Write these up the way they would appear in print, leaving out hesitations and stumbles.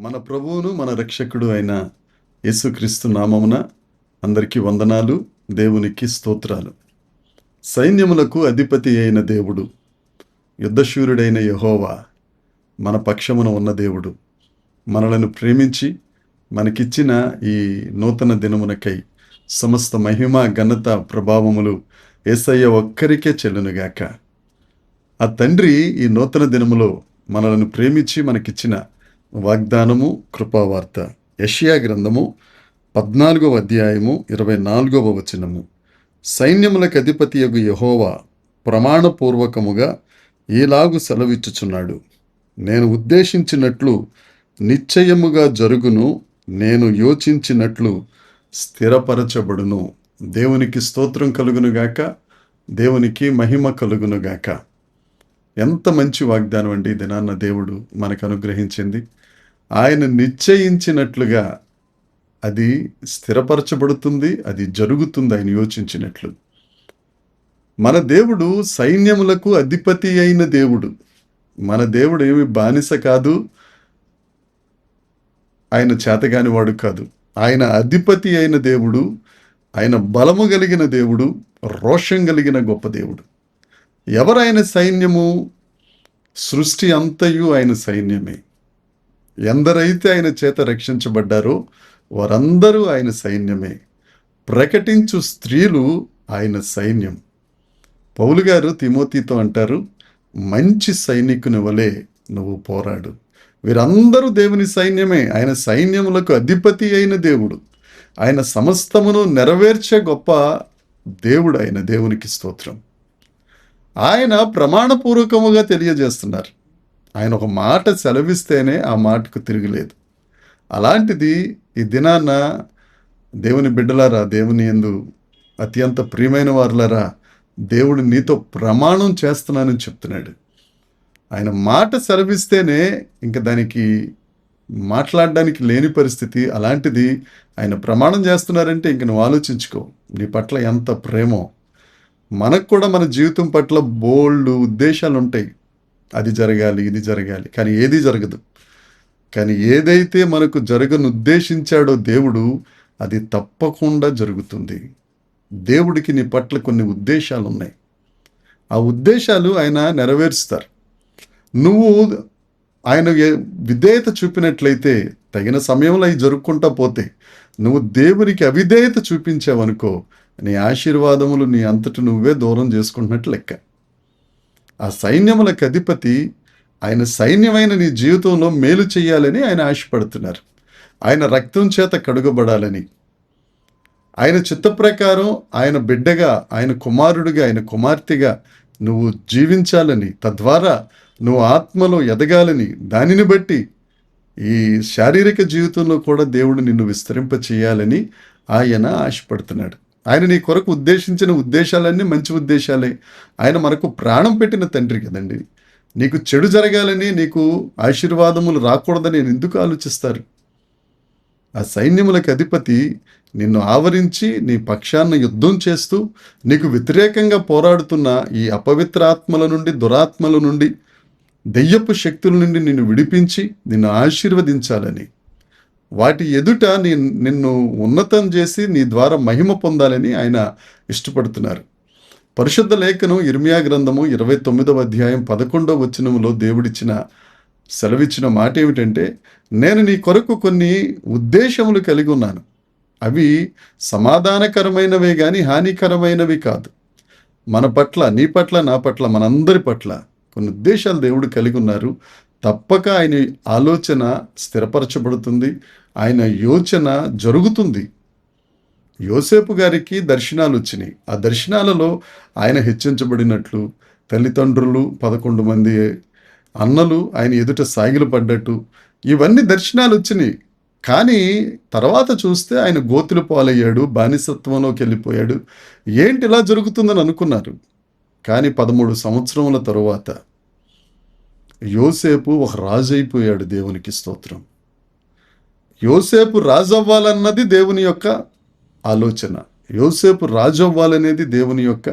మన ప్రభువును మన రక్షకుడు అయిన యేసుక్రీస్తు నామమున అందరికీ వందనాలు. దేవునికి స్తోత్రాలు. సైన్యములకు అధిపతి అయిన దేవుడు, యుద్ధశూరుడైన యెహోవా మన పక్షమున ఉన్న దేవుడు, మనలను ప్రేమించి మనకిచ్చిన ఈ నూతన దినమునకై సమస్త మహిమ ఘనత ప్రభావములు యేసయ్య ఒక్కరికే చెల్లునుగాక. ఆ తండ్రి ఈ నూతన దినములో మనలను ప్రేమించి మనకిచ్చిన వాగ్దానము, కృపావార్త. యెషయా గ్రంథము 14వ అధ్యాయము 24వ వచనము. సైన్యములకు అధిపతియగు యెహోవా ప్రమాణపూర్వకముగా ఈలాగు సెలవిచ్చుచున్నాడు, నేను ఉద్దేశించినట్లు నిశ్చయముగా జరుగును, నేను యోచించినట్లు స్థిరపరచబడును. దేవునికి స్తోత్రం కలుగునుగాక, దేవునికి మహిమ కలుగునుగాక. ఎంత మంచి వాగ్దానం అండి దినాన్న దేవుడు మనకు అనుగ్రహించింది. ఆయన నిశ్చయించినట్లుగా అది స్థిరపరచబడుతుంది, అది జరుగుతుంది ఆయన యోచించినట్లు. మన దేవుడు సైన్యములకు అధిపతి అయిన దేవుడు. మన దేవుడు ఏమి బానిస కాదు, ఆయన చేతగాని వాడు కాదు. ఆయన అధిపతి అయిన దేవుడు, ఆయన బలము కలిగిన దేవుడు, రోషం కలిగిన గొప్ప దేవుడు. ఎవరైన సైన్యము? సృష్టి అంతయు ఆయన సైన్యమే. ఎందరైతే ఆయన చేత రక్షించబడ్డారో వారందరూ ఆయన సైన్యమే. ప్రకటించు స్త్రీలు ఆయన సైన్యం. పౌలు గారు తిమోతితో అంటారు, మంచి సైనికుని వలె నువ్వు పోరాడు. వీరందరూ దేవుని సైన్యమే. ఆయన సైన్యములకు అధిపతి అయిన దేవుడు, ఆయన సమస్తమును నెరవేర్చే గొప్ప దేవుడు. ఆయన దేవునికి స్తోత్రం. ఆయన ప్రమాణపూర్వకముగా తెలియజేస్తున్నారు. ఆయన ఒక మాట సెలవిస్తేనే ఆ మాటకు తిరగలేదు. అలాంటిది ఈ దినాన్న దేవుని బిడ్డలారా, దేవుని యందు అత్యంత ప్రియమైన వారులారా, దేవుడు నీతో ప్రమాణం చేస్తున్నానని చెప్తున్నాడు. ఆయన మాట సెలవిస్తేనే ఇంక దానికి మాట్లాడడానికి లేని పరిస్థితి. అలాంటిది ఆయన ప్రమాణం చేస్తున్నారంటే ఇంక నువ్వు ఆలోచించుకో, నీ పట్ల ఎంత ప్రేమో. మనకు కూడా మన జీవితం పట్ల బోల్డ్ ఉద్దేశాలు ఉంటాయి. అది జరగాలి, ఇది జరగాలి, కానీ ఏది జరగదు. కానీ ఏదైతే మనకు జరగను ఉద్దేశించాడో దేవుడు, అది తప్పకుండా జరుగుతుంది. దేవుడికి నీ పట్ల కొన్ని ఉద్దేశాలు ఉన్నాయి. ఆ ఉద్దేశాలు ఆయన నెరవేరుస్తారు. నువ్వు ఆయన విధేయత చూపినట్లయితే, తగిన సమయంలో అవి జరుపుకుంటా పోతే, నువ్వు దేవునికి అవిధేయత చూపించావనుకో, నీ ఆశీర్వాదములు నీ అంతటి నువ్వే దూరం చేసుకుంటున్నట్లు లెక్క. ఆ సైన్యములకు అధిపతి, ఆయన సైన్యమైన నీ జీవితంలో మేలు చేయాలని ఆయన ఆశపడుతున్నారు. ఆయన రక్తం చేత కడుగబడాలని, ఆయన చిత్త ప్రకారం ఆయన బిడ్డగా, ఆయన కుమారుడిగా, ఆయన కుమార్తెగా నువ్వు జీవించాలని, తద్వారా నువ్వు ఆత్మలో ఎదగాలని, దానిని బట్టి ఈ శారీరక జీవితంలో కూడా దేవుడు నిన్ను విస్తరింప చేయాలని ఆయన ఆశపడుతున్నాడు. ఆయన నీ కొరకు ఉద్దేశించిన ఉద్దేశాలన్నీ మంచి ఉద్దేశాలే. ఆయన మనకు ప్రాణం పెట్టిన తండ్రి కదండి. నీకు చెడు జరగాలని, నీకు ఆశీర్వాదములు రాకూడదని ఎందుకు ఆలోచిస్తారు? ఆ సైన్యములకు అధిపతి నిన్ను ఆవరించి నీ పక్షాన యుద్ధం చేస్తూ నీకు వ్యతిరేకంగా పోరాడుతున్న ఈ అపవిత్ర ఆత్మల నుండి, దురాత్మల నుండి, దెయ్యపు శక్తుల నుండి నిన్ను విడిపించి నిన్ను ఆశీర్వదించాలని, వాటి ఎదుట నిన్ను ఉన్నతం చేసి నీ ద్వారా మహిమ పొందాలని ఆయన ఇష్టపడుతున్నారు. పరిశుద్ధ లేఖనం ఇర్మియా గ్రంథము 29వ అధ్యాయం 11వ వచనములో దేవుడిచ్చిన సెలవిచ్చిన మాట ఏమిటంటే, నేను నీ కొరకు కొన్ని ఉద్దేశములు కలిగి ఉన్నాను, అవి సమాధానకరమైనవే కానీ హానికరమైనవి కాదు. మన పట్ల, నీ పట్ల, నా పట్ల, మనందరి పట్ల కొన్ని ఉద్దేశాలు దేవుడు కలిగి ఉన్నారు. తప్పక ఆయన ఆలోచన స్థిరపరచబడుతుంది, ఆయన యోచన జరుగుతుంది. యోసేపు గారికి దర్శనాలు వచ్చినాయి. ఆ దర్శనాలలో ఆయన హెచ్చించబడినట్లు, తల్లిదండ్రులు 11 మంది అన్నలు ఆయన ఎదుట సాగిలు పడ్డట్టు, ఇవన్నీ దర్శనాలు వచ్చినాయి. కానీ తర్వాత చూస్తే ఆయన గోతులు పాలయ్యాడు, బానిసత్వంలోకి వెళ్ళిపోయాడు. ఏంటి ఇలా జరుగుతుందని అనుకున్నారు. కానీ 13 సంవత్సరముల తరువాత యోసేపు ఒక రాజు అయిపోయాడు. దేవునికి స్తోత్రం. యోసేపు రాజు అవ్వాలన్నది దేవుని యొక్క ఆలోచన. యోసేపు రాజు అవ్వాలనేది దేవుని యొక్క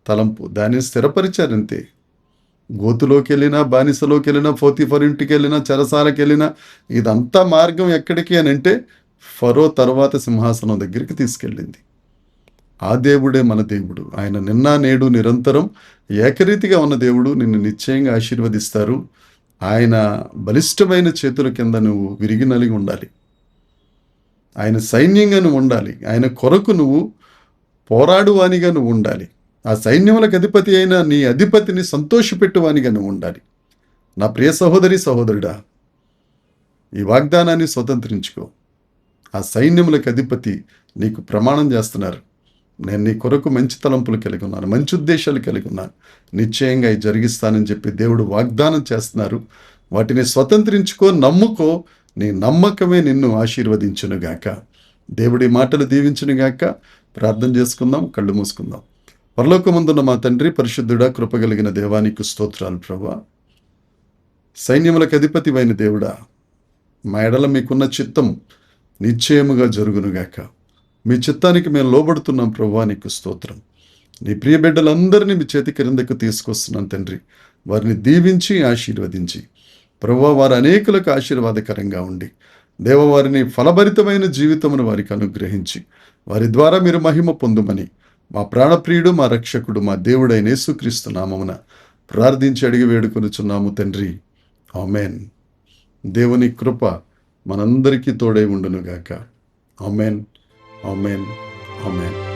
తలంపు. దాన్ని స్థిరపరిచారంతే. గోతులోకి వెళ్ళినా, బానిసలోకి వెళ్ళినా, పోతీఫర్ ఇంటికి వెళ్ళినా, చెరసాలకి వెళ్ళినా, ఇదంతా మార్గం ఎక్కడికి అని అంటే ఫరో తర్వాత సింహాసనం దగ్గరికి తీసుకెళ్ళింది. ఆ దేవుడే మన దేవుడు. ఆయన నిన్న నేడు నిరంతరం ఏకరీతిగా ఉన్న దేవుడు. నిన్ను నిశ్చయంగా ఆశీర్వదిస్తారు. ఆయన బలిష్టమైన చేతుల కింద నువ్వు విరిగి నలిగి ఉండాలి. ఆయన సైన్యంగా నువ్వు ఉండాలి. ఆయన కొరకు నువ్వు పోరాడువానిగా నువ్వు ఉండాలి. ఆ సైన్యములకు అధిపతి అయిన నీ అధిపతిని సంతోషపెట్టువానిగా నువ్వు ఉండాలి. నా ప్రియ సహోదరి సహోదరుడా, ఈ వాగ్దానాన్ని స్వతంత్రించుకో. ఆ సైన్యములకు అధిపతి నీకు ప్రమాణం చేస్తున్నారు. నేను నీ కొరకు మంచి తలంపులు కలిగి ఉన్నాను, మంచి ఉద్దేశాలు కలిగి ఉన్నాను, నిశ్చయంగా ఇది జరిగిస్తానని చెప్పి దేవుడు వాగ్దానం చేస్తున్నారు. వాటిని స్వతంత్రించుకో, నమ్ముకో. నీ నమ్మకమే నిన్ను ఆశీర్వదించునుగాక. దేవుడి మాటలు దీవించునుగాక. ప్రార్థన చేసుకుందాం, కళ్ళు మూసుకుందాం. పరలోకమందున్న మా తండ్రి, పరిశుద్ధుడా, కృపగలిగిన దేవానికి స్తోత్రాలు ప్రభువా. సైన్యములకు అధిపతివైన దేవుడా, మా ఎడల మీకున్న చిత్తం నిశ్చయముగా జరుగునుగాక. మీ చిత్తానికి మేము లోబడుతున్నాం ప్రభువా, నీకు స్తోత్రం. నీ ప్రియ బిడ్డలందరినీ మీ చేతి క్రిందకు తీసుకొస్తున్నాను తండ్రి. వారిని దీవించి ఆశీర్వదించి ప్రభువా, వారు అనేకులకు ఆశీర్వాదకరంగా ఉండి దేవ వారిని ఫలభరితమైన జీవితమును వారికి అనుగ్రహించి వారి ద్వారా మీరు మహిమ పొందుమని మా ప్రాణప్రియుడు, మా రక్షకుడు, మా దేవుడైన యేసుక్రీస్తు నామమున ప్రార్థించి అడిగి వేడుకొనుచున్నాము తండ్రి. ఆమెన్. దేవుని కృప మనందరికీ తోడై ఉండునుగాక. Amen, amen, amen.